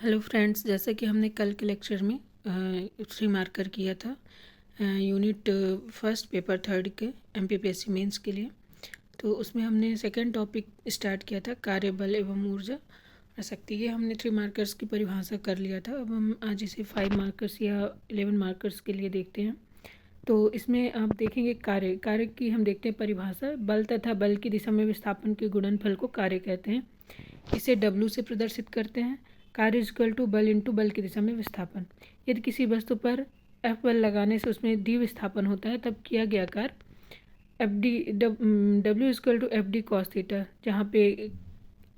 Hello friends, जैसे कि हमने कल के लेक्चर में 3 मार्कर किया था यूनिट फर्स्ट पेपर थर्ड के एमपीपीएससी मेंस के लिए। तो उसमें हमने सेकंड टॉपिक स्टार्ट किया था कार्यबल एवं ऊर्जा प्रसक्ति। ये हमने 3 मार्कर्स की परिभाषा कर लिया था। अब हम आज इसे 5 मार्कर्स या 11 मार्कर्स के लिए देखते हैं। तो इसमें आप देखेंगे कार्य की हम देखते हैं परिभाषा। बल तथा बल की दिशा में विस्थापन के गुणनफल को कार्य कहते हैं। इसे W से प्रदर्शित करते हैं। कार्य इक्वल टू बल इंटू बल की दिशा में विस्थापन। यदि किसी वस्तु पर F बल लगाने से उसमें D विस्थापन होता है तब किया गया कार्य W equal to F D cos theta, जहाँ पे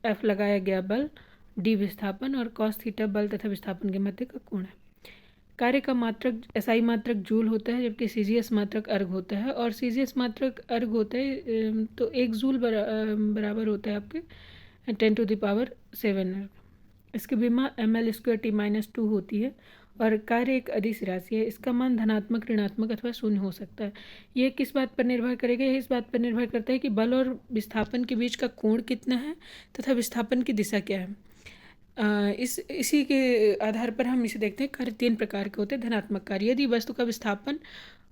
F लगाया गया बल, D विस्थापन और कॉस थीटा बल तथा विस्थापन के मध्य का कोण है। कार्य का मात्रक SI मात्रक जूल होता है, जबकि CGS मात्रक अर्ग होता है। और CGS मात्रक अर्ग होता है तो 1 जूल बराबर होता है आपके 10⁻7 अर्ग। इसकी विमा ml²T-2 होती है और कार्य एक अदिश राशि है। इसका मान धनात्मक, ऋणात्मक अथवा शून्य हो सकता है। ये किस बात पर निर्भर करेगा? यह इस बात पर निर्भर करता है कि बल और विस्थापन के बीच का कोण कितना है तथा विस्थापन की दिशा क्या है। इसी के आधार पर हम इसे देखते हैं। कार्य 3 प्रकार के होते हैं। धनात्मक कार्य, यदि वस्तु का विस्थापन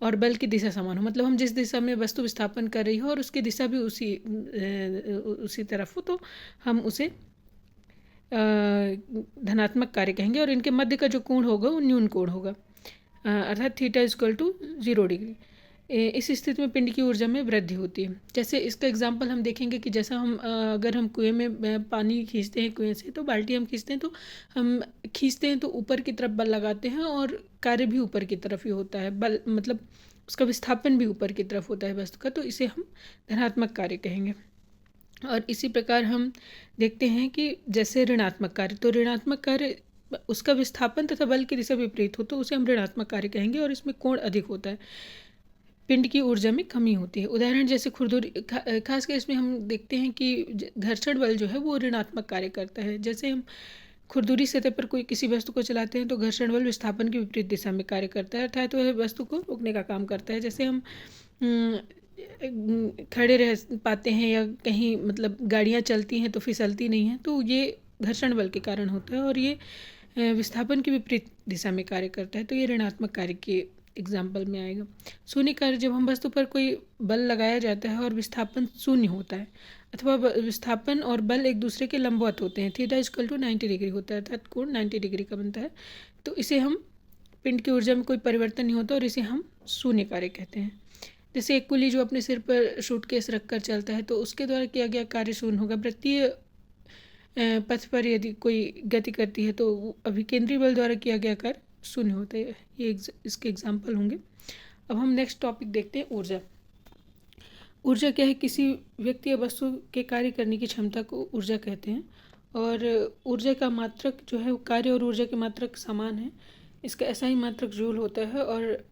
और बल की दिशा समान हो, मतलब हम जिस दिशा में वस्तु विस्थापन कर रही हो और उसकी दिशा भी उसी तरफ हो, तो हम उसे धनात्मक कार्य कहेंगे। और इनके मध्य का जो कोण होगा वो न्यून कोण होगा, अर्थात थीटा इक्वल टू 0 डिग्री। इस स्थिति में पिंड की ऊर्जा में वृद्धि होती है। जैसे इसका एग्जांपल हम देखेंगे कि जैसा हम अगर हम कुएं में पानी खींचते हैं, कुएं से तो बाल्टी हम खींचते हैं, तो हम खींचते हैं तो ऊपर की तरफ बल लगाते हैं और कार्य भी ऊपर की तरफ ही होता है। बल मतलब उसका विस्थापन भी ऊपर की तरफ होता है वस्तु का, तो इसे हम धनात्मक कार्य कहेंगे। और इसी प्रकार हम देखते हैं कि जैसे ऋणात्मक कार्य, तो ऋणात्मक कार्य उसका विस्थापन तथा बल की दिशा विपरीत हो तो उसे हम ऋणात्मक कार्य कहेंगे और इसमें कोण अधिक होता है, पिंड की ऊर्जा में कमी होती है। उदाहरण जैसे खुरदुरी, खासकर इसमें हम देखते हैं कि घर्षण बल जो है वो ऋणात्मक कार्य करता है। जैसे हम खुरदुरी सतह पर कोई किसी वस्तु को चलाते हैं तो घर्षण बल विस्थापन की विपरीत दिशा में कार्य करता है, अर्थात वह वस्तु को रोकने का काम करता है। जैसे हम खड़े रह पाते हैं या कहीं मतलब गाड़ियाँ चलती हैं तो फिसलती नहीं हैं, तो ये घर्षण बल के कारण होता है और ये विस्थापन की विपरीत दिशा में कार्य करता है, तो ये ऋणात्मक कार्य के एग्जाम्पल में आएगा। शून्य कार्य, जब हम वस्तु पर कोई बल लगाया जाता है और विस्थापन शून्य होता है अथवा विस्थापन और बल एक दूसरे के लंबवत होते हैं, थीटा इक्वल टू 90 डिग्री होता है, अर्थात कोण 90 डिग्री का बनता है, तो इसे हम पिंड की ऊर्जा में कोई परिवर्तन नहीं होता और इसे हम शून्य कार्य कहते हैं। जैसे एक कुली जो अपने सिर पर सूटकेस रखकर चलता है तो उसके द्वारा किया गया कार्य शून्य होगा। वृत्तीय पथ पर यदि कोई गति करती है तो अभिकेंद्री बल द्वारा किया गया कार्य शून्य होता है। ये इसके एग्जाम्पल होंगे। अब हम नेक्स्ट टॉपिक देखते हैं, ऊर्जा। ऊर्जा क्या है? किसी व्यक्ति या वस्तु के कार्य करने की क्षमता को ऊर्जा कहते हैं। और ऊर्जा का मात्रक जो है वो कार्य और ऊर्जा के मात्रक समान है। इसका SI मात्रक जूल होता है और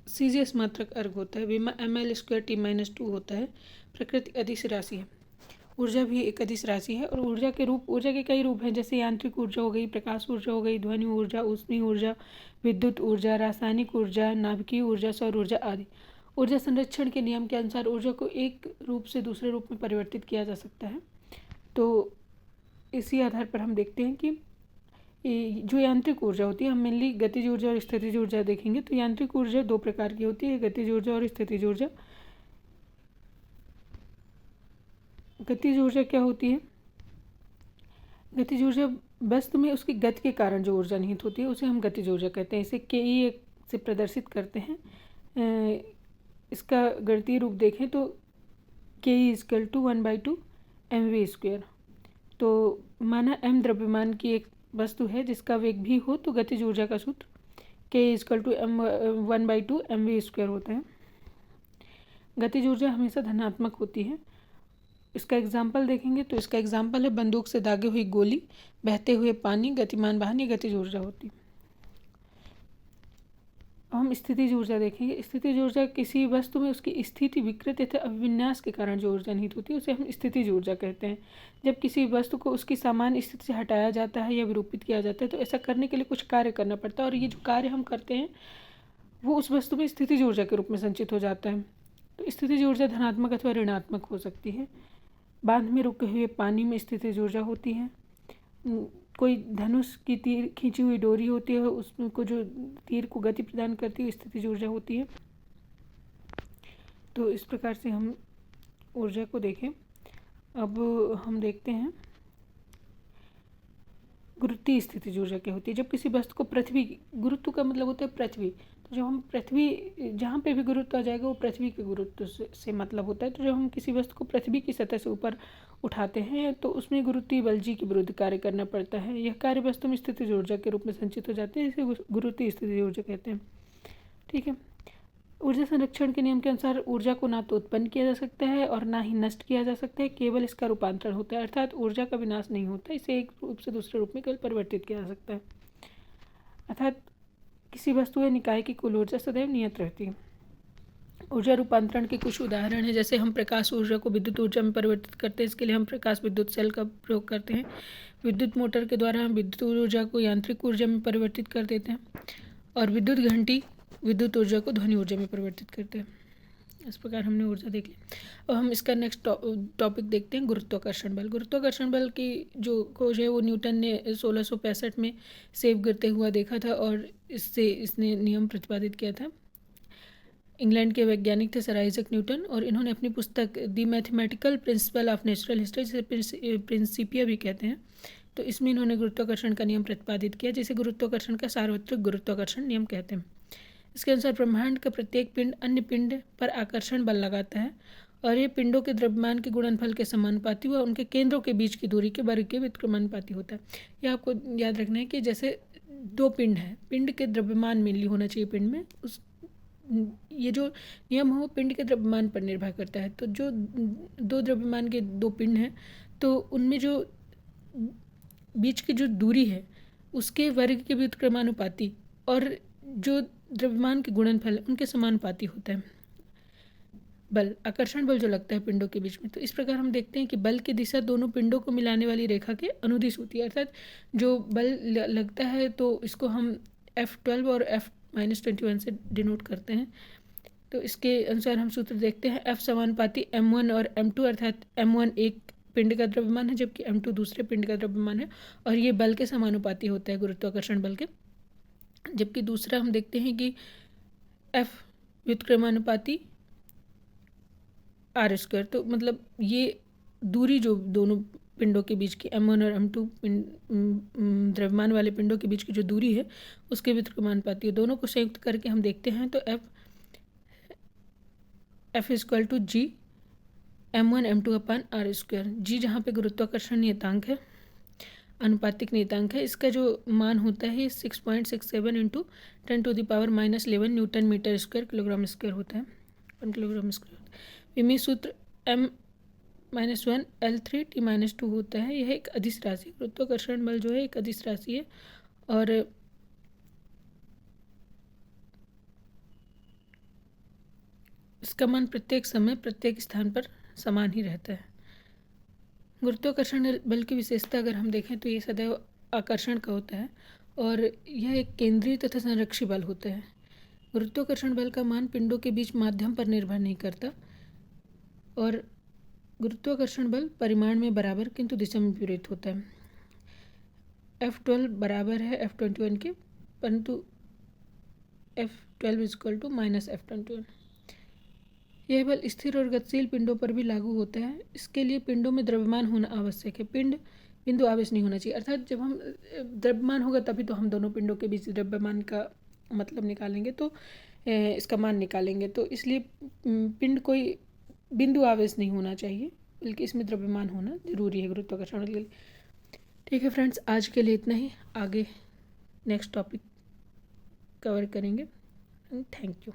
CGS मात्रक अर्ग होता है। विमा ml²T-2 होता है। प्रकृति अदिश राशि है। ऊर्जा भी एक अदिश राशि है और ऊर्जा के कई रूप हैं, जैसे यांत्रिक ऊर्जा हो गई, प्रकाश ऊर्जा हो गई, ध्वनि ऊर्जा, ऊष्मीय ऊर्जा, विद्युत ऊर्जा, रासायनिक ऊर्जा, नाभिकीय ऊर्जा, सौर ऊर्जा आदि। ऊर्जा संरक्षण के नियम के अनुसार ऊर्जा को एक रूप से दूसरे रूप में परिवर्तित किया जा सकता है। तो इसी आधार पर हम देखते हैं कि जो यांत्रिक ऊर्जा होती है, हम मेनली गतिज ऊर्जा और स्थितिज ऊर्जा देखेंगे। तो यांत्रिक ऊर्जा 2 प्रकार की होती है, गतिज ऊर्जा और स्थितिज ऊर्जा। गतिज ऊर्जा क्या होती है? गतिज ऊर्जा वस्तु में उसकी गति के कारण जो ऊर्जा निहित होती है उसे हम गतिज ऊर्जा कहते हैं। इसे KE से प्रदर्शित करते हैं। इसका गणितीय रूप देखें तो KE इक्वल टू 1/2 mv²। तो माना m द्रव्यमान की एक वस्तु है जिसका वेग भी हो तो गतिज ऊर्जा का सूत्र KE इक्वल टू 1/2 mv² होता है। गतिज ऊर्जा हमेशा धनात्मक होती है। इसका एग्जाम्पल देखेंगे तो इसका एग्जाम्पल है बंदूक से दागे हुई गोली, बहते हुए पानी, गतिमान वाहन, ये गतिज ऊर्जा होती है। हम स्थितिज ऊर्जा देखेंगे। स्थितिज ऊर्जा किसी वस्तु में उसकी स्थिति, विकृति तथा अभिविन्यास के कारण जो ऊर्जा निहित होती है उसे हम स्थितिज ऊर्जा कहते हैं। जब किसी वस्तु को उसकी सामान्य स्थिति से हटाया जाता है या विरूपित किया जाता है तो ऐसा करने के लिए कुछ कार्य करना पड़ता है और ये जो कार्य हम करते हैं वो उस वस्तु में स्थितिज ऊर्जा के रूप में संचित हो जाता है। तो स्थितिज ऊर्जा धनात्मक अथवा ऋणात्मक हो सकती है। बांध में रुके हुए पानी में स्थितिज ऊर्जा होती है। कोई धनुष की तीर खींची हुई डोरी होती है, उसमें को जो तीर को गति प्रदान करती है स्थितिज ऊर्जा होती है। तो इस प्रकार से हम ऊर्जा को देखें। अब हम देखते हैं गुरुत्वीय स्थितिज ऊर्जा क्या होती है। जब किसी वस्तु को पृथ्वी, गुरुत्व का मतलब होता है पृथ्वी, तो जब हम पृथ्वी, जहाँ पे भी गुरुत्व आ जाएगा वो पृथ्वी के गुरुत्व से मतलब होता है। तो जब हम किसी वस्तु को पृथ्वी की सतह से ऊपर उठाते हैं तो उसमें गुरुत्वीय बल जी के विरुद्ध कार्य करना पड़ता है। यह कार्य वस्तु में स्थितिज ऊर्जा के रूप में संचित हो जाते हैं, इसे गुरुत्वीय स्थितिज ऊर्जा कहते हैं। ठीक है। ऊर्जा संरक्षण के नियम के अनुसार ऊर्जा को ना तो उत्पन्न किया जा सकता है और ना ही नष्ट किया जा सकता है, केवल इसका रूपांतरण होता है। अर्थात ऊर्जा का विनाश नहीं होता, इसे एक रूप से दूसरे रूप में केवल परिवर्तित किया जा सकता है। अर्थात किसी वस्तु या निकाय की कुल ऊर्जा सदैव नियत रहती है। ऊर्जा रूपांतरण के कुछ उदाहरण हैं, जैसे हम प्रकाश ऊर्जा को विद्युत ऊर्जा में परिवर्तित करते हैं, इसके लिए हम प्रकाश विद्युत सेल का प्रयोग करते हैं। विद्युत मोटर के द्वारा हम विद्युत ऊर्जा को यांत्रिक ऊर्जा में परिवर्तित कर देते हैं, और विद्युत घंटी विद्युत ऊर्जा को ध्वनि ऊर्जा में परिवर्तित करते हैं। इस प्रकार हमने ऊर्जा देख ली। अब हम इसका नेक्स्ट टॉपिक देखते हैं, गुरुत्वाकर्षण बल। गुरुत्वाकर्षण बल की जो खोज है वो न्यूटन ने 1665 में सेब गिरते हुआ देखा था, और इसने नियम प्रतिपादित किया था। इंग्लैंड के वैज्ञानिक थे सर आइजैक न्यूटन, और इन्होंने अपनी पुस्तक the mathematical principle of natural history, जिसे प्रिंसिपिया भी कहते हैं, तो इसमें इन्होंने गुरुत्वाकर्षण का नियम प्रतिपादित किया, जिसे गुरुत्वाकर्षण का सार्वत्रिक गुरुत्वाकर्षण नियम कहते हैं। इसके अनुसार ब्रह्मांड का प्रत्येक पिंड अन्य पिंड पर आकर्षण बल लगाता है, और ये पिंडों के द्रव्यमान के गुणनफल के समानुपाती व उनके केंद्रों के बीच की दूरी के वर्ग के व्युत्क्रमानुपाती होता है। यह आपको याद रखना है कि जैसे दो पिंड हैं, पिंड के द्रव्यमान मेनली होना चाहिए पिंड में, उस ये जो नियम हो पिंड के द्रव्यमान पर निर्भर करता है। तो जो दो द्रव्यमान के दो पिंड हैं तो उनमें जो बीच की जो दूरी है उसके वर्ग के व्युत्क्रमानुपाती और जो द्रव्यमान के गुणनफल उनके समानुपाती होता है बल, आकर्षण बल जो लगता है पिंडों के बीच में। तो इस प्रकार हम देखते हैं कि बल की दिशा दोनों पिंडों को मिलाने वाली रेखा के अनुदिश होती है। अर्थात जो बल लगता है तो इसको हम F12 और F-21 से डिनोट करते हैं। तो इसके अनुसार हम सूत्र देखते हैं, F समानुपाती M1 और M2, अर्थात M1 एक पिंड का द्रव्यमान है जबकि M2 दूसरे पिंड का द्रव्यमान है, और ये बल के समानुपाती होता है गुरुत्वाकर्षण बल के। जबकि दूसरा हम देखते हैं कि F व्युत्क्रमानुपाती R², तो मतलब ये दूरी जो दोनों पिंडों के बीच की M1 और M2 द्रव्यमान वाले पिंडों के बीच की जो दूरी है उसके व्युत्क्रमानुपाती है। दोनों को संयुक्त करके हम देखते हैं तो F = G M1 M2 / R²। G जहाँ पे गुरुत्वाकर्षण नियतांक है, अनुपातिक नियतांक है, इसका जो मान होता है 6.67 × 10⁻⁻11 newton metre square kilogram square होता है, 1 किलोग्राम स्क्वायर। विमीय सूत्र M-1 L3 T-2 होता है। यह एक अदिश राशि, गुरुत्वाकर्षण बल जो है एक अदिश राशि है, और इसका मान प्रत्येक समय प्रत्येक स्थान पर समान ही रहता है। गुरुत्वाकर्षण बल की विशेषता अगर हम देखें तो ये सदैव आकर्षण का होता है, और यह एक केंद्रीय तथा संरक्षी बल होता है। गुरुत्वाकर्षण बल का मान पिंडों के बीच माध्यम पर निर्भर नहीं करता, और गुरुत्वाकर्षण बल परिमाण में बराबर किंतु दिशा में विपरीत होता है। F12 बराबर है F21 के, परंतु F12 = -F21। यह बल स्थिर और गतिशील पिंडों पर भी लागू होता है। इसके लिए पिंडों में द्रव्यमान होना आवश्यक है, पिंड बिंदु आवेश नहीं होना चाहिए। अर्थात जब हम द्रव्यमान होगा तभी तो हम दोनों पिंडों के बीच द्रव्यमान का मतलब निकालेंगे, तो इसका मान निकालेंगे। तो इसलिए पिंड कोई बिंदु आवेश नहीं होना चाहिए, बल्कि इसमें द्रव्यमान होना जरूरी है गुरुत्वाकर्षण के लिए। ठीक है फ्रेंड्स, आज के लिए इतना ही, आगे नेक्स्ट टॉपिक कवर करेंगे। Thank you.